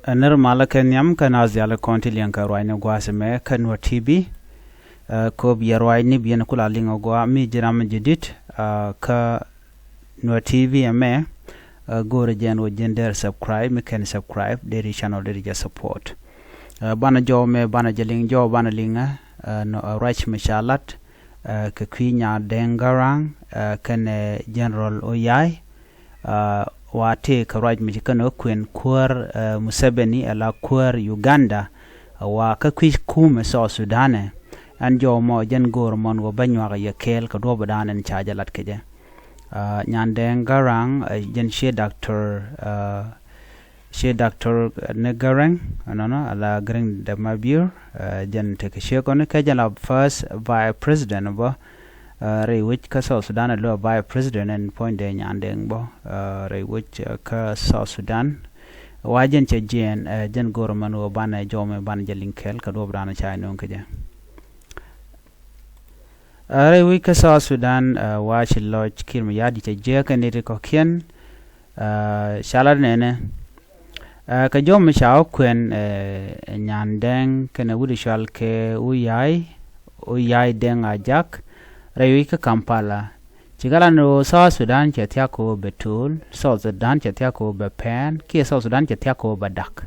Ner malaken yam kan azyala konti lian ka rwai ne gwase me kan wa TV ko bi rwai ni bien kula lingo gwa mi jiram jidit ka no TV me go rejen wo gender subscribe me kan subscribe deri channel deri ja support bana jo me bana jeling jo bana linga no right me shalat ka kwinya dengarang kan general Oyai wate ka right mi kana kwen kwar Museveni ala kwar Uganda wa ka kwi kuumɛ South Sudan an jo mo jen gor mon go banywa ya kel ka do badanen chaja lat keje Nyandeng garang jen she doctor ne garang anana ala garang de mabir jen te ke she kono ke jen first vice president bo re which ka South Sudan lo vice president and point de Nyandeng bo re which ka South Sudan wajen che jen gor man wo bana jome ban jelin kel ka do bana cha non keje re which ka South Sudan wa chi lodge kiir mayardit ɛjiäk ne ko kien shalar nene ka jom chao kwen Nyandeng kene wudi shal ke Oyai Deng Ajak rewi ka Kampala chigala no South Sudan chatia ko betul South Sudan chatia ko bepen ki South Sudan chatia ko badak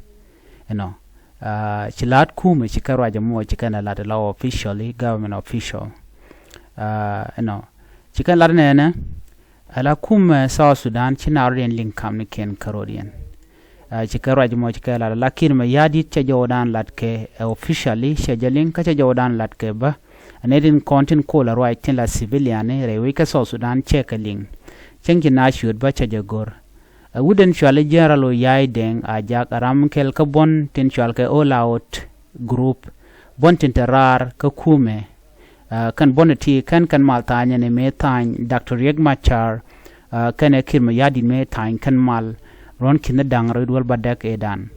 chilat kuumɛ chikarwa jamo chikana lat law officially government official chikan lat nene ala kuumɛ South Sudan chinarien linkam ni ken karodian chikarwa jamo chikala lakin mayardit cha jodan lat ke officially shajalin ka cha jodan lat ke ba anedin content ko la right tin la civilian rewi ka South Sudan checking chenki na shoot ba cha jagor wooden chwale general Oyai Deng Ajak aram kel ka bon tin chwal ke all out group bon tin terar ka kuumɛ kan bonati kan maltanya ne metan Dr. Yegmachar kan kiir mayardit metan kan mal ron kin dangro dwal badak edan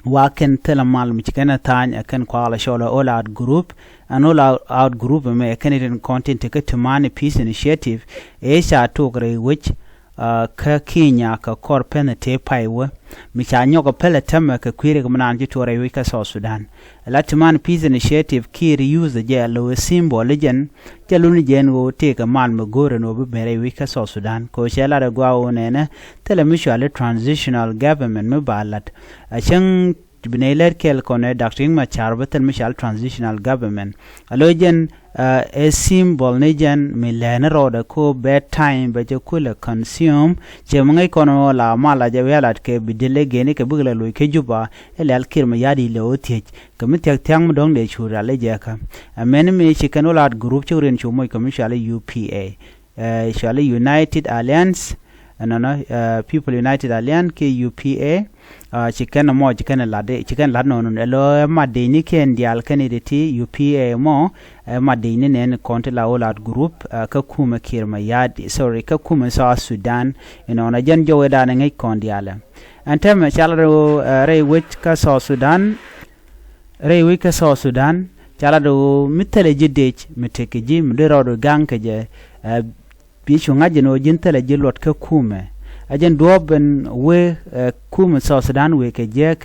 waken telemal mi kana tan akan kwala shola all out group an all out group me Canadian content ke tumani peace initiative sha togre which ka Kenya ka kor penate paiwa mi cha nyoga pele tema ka kwire gmana anji tore wika South Sudan latman peace initiative kiir use the yellow symbol legend jaluni jen go take a man magore no be mere wika South Sudan ko shela da gwa onene telemutual transitional government me balat achang binaler kel kone Dr. Machar betel mishal transitional government alojen a symbol nejan milena roda ko bedtime be kula consume je mangai kono la mala je welat ke bidele gene ke bugla lo ke juba elal kiir mayardit le otich kamitek tyang dong de chura le jeka amen me chikanolat group churen chumoy komishale UPA shale United Alliance People United Alliance ke UPA chicken mo chicken lade chicken lad no lo madini ken dial kanidati UPA mo madini nen konti la olat group ka kuumɛ kiir mayardit ka kuumɛ South Sudan na jen jowe da ngai kondiala antem chalado re which ka South Sudan chalado mitele jidech miteke ji mdero gang ke je bichu ngaje no jintele jilot ka kuumɛ ajen doben we kuumɛ South Sudan we ke je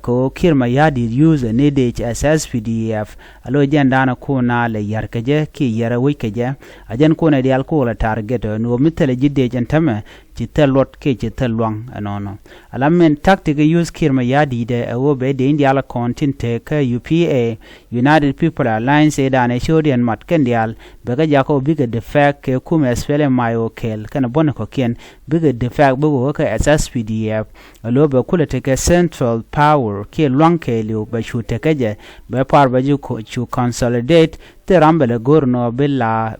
ko kiir mayardit use ne de SSPDF alo jen dana ko na le yar ke je ki yara we ke je ajen ko na dial ko la target no mitele jidde jen tame chitelot ke chitelwang anono alamen tactic use kiir mayardit de wo be de indiala content ka UPA United People Alliance dana shodian mat kendial be ga jako big defect ke kuumɛ spele mayo kel kana bon ko ken big defect bo ka SSPDF alo be kula te ke central power ke lwanke liu ba shute keje be par ba ju consolidate te rambele gorno billa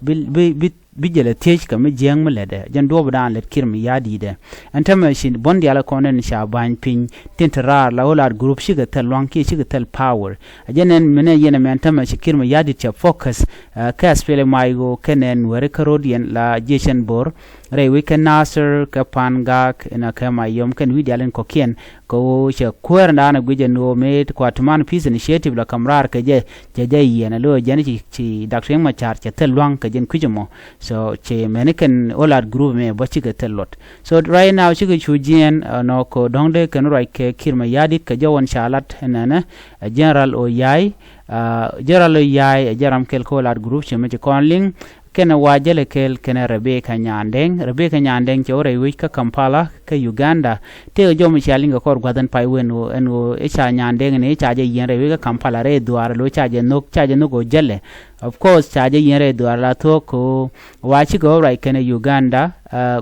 bijele tej ka me jeng melede jen do bdan let kiir mayardit de antama shin bondi ala konen sha ban pin tentrar la olar group shiga tel lwanke shiga tel power ajenen mene yene men tama shi kiir mayardit cha focus ka spele mayo kenen were karodian la jeshen bor re we ken nasser ka pangak ina ka mayom ken wi dialen ko kien ko che kwer ndana gwije no met ko atman peace initiative la kamrar ke je yena lo jeni ci dakteng ma char che telwang ke jen kujemo so che meniken olad group me bochi ke telot so right now chi ke chujien no ko dongde ken roi ke kirma yadit ke jawon shalat enana general Oyai jaram kel ko olad group che me konling kena wajele kel kena Rebecca Nyandeng che ore wika Kampala ka Uganda te jomi chalinga kor gwadan pai wenu enu echa Nyandeng ne chaje yenre wika Kampala re duar lo chaje no go jelle of course chaje yenre duar la to ko wachi go right kena Uganda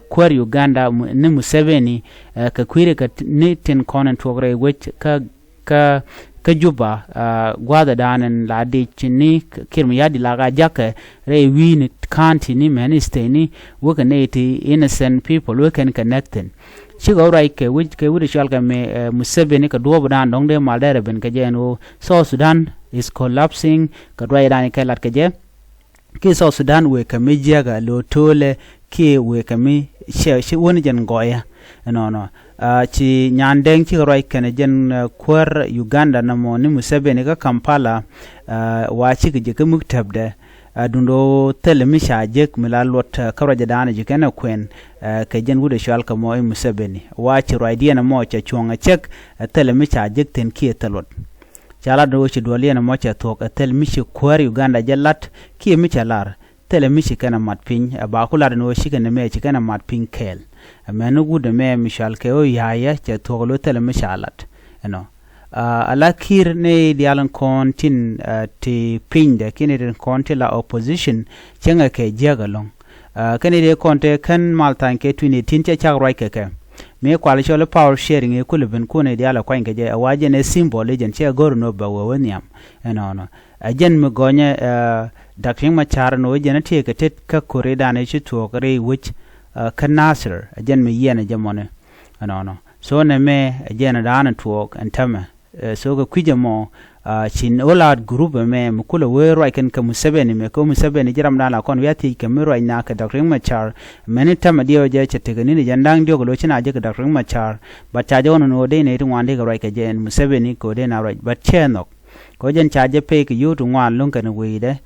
kwer Uganda ne Museveni ka kwire ka ne ten konen togre wich ka juba gwada danen la de chini kirma yadi la ga Ajak re win county ni minister ni we can innocent people we can connecting chi go right ke we shall ga me Museveni ka do dan dong de maldere ben ka jeno South Sudan is collapsing ka dwai dan ke lat ke je ki South Sudan we ka me jaga lo tole ki we ka me she woni jen goya no ci Nyandeng ci roi kene jen kwer Uganda na mo ni Museveni ka Kampala wa ci ke ke muktabde dundo telemisha Ajak milalot karaja dana jikena kwen ke jen wude shal ka mo Museveni wa ci roi dia na mo cha chonga chek telemisha Ajak ten ki telot chala do ci dole na mo cha tok telemishi kwer Uganda jalat ki mi chalar telemishi kana matpin ba kula no shi kana me ci kana matpin kel menu gude me mishal ke Oyai che toglo tele mishalat ala kir ne dialan kontin ti pinde kini den konti la opposition chenga ke jagalong kani de konte kan maltan ke tuni tinche chak roi ke me kwalishole power sharing e kulben kone diala kwa nge je awaje ne symbol jen che gor no ba woniam ajen me gonye daking ma char no jen te ke tet ka koreda ne chi tokre which kanasir ajen me yene jamone so ne me ajen dana tuok antame so ga kwijamo chin olad group me mukula we roi ken ka Museveni me ko Museveni jiram dana kon yati ke me roi na ka dakteng machar many time dio je chete ni jandang dio lo china je ka dakteng machar but cha jono no de ne wande ga roi ka jen Museveni ko de na roi but chenok ko jen chaje pe ke yutu ngwan lon kan weide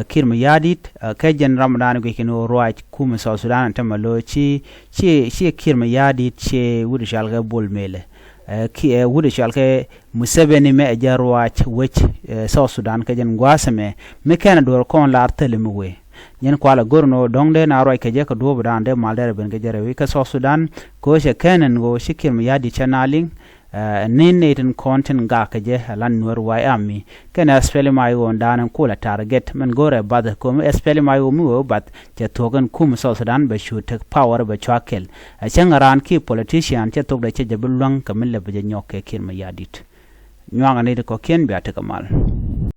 kirma yadit ke jen ramadan go kino roi kuumɛ South Sudan tamalo chi kirma yadit che wudu shalga bol mele ki wudu shalke Museveni me jarwach wech South Sudan ke jen gwasame me kana dor kon lar telemi we nyen kwala gorno dongde na roi ke je ka do budan de maldere ben ke jere we ka South Sudan ko she kenen go shikirma yadit chanaling neten konten ga kaje lan Nuer wai ami kana espeli mai won danan kula target men gore bad ko espeli mai mu bat je togen kuumɛ South Sudan be shoot power be chakel a changaran ki politician che tok de che jabulwang kamille be nyoke kirma yadit nyanga ne ko ken be atakamal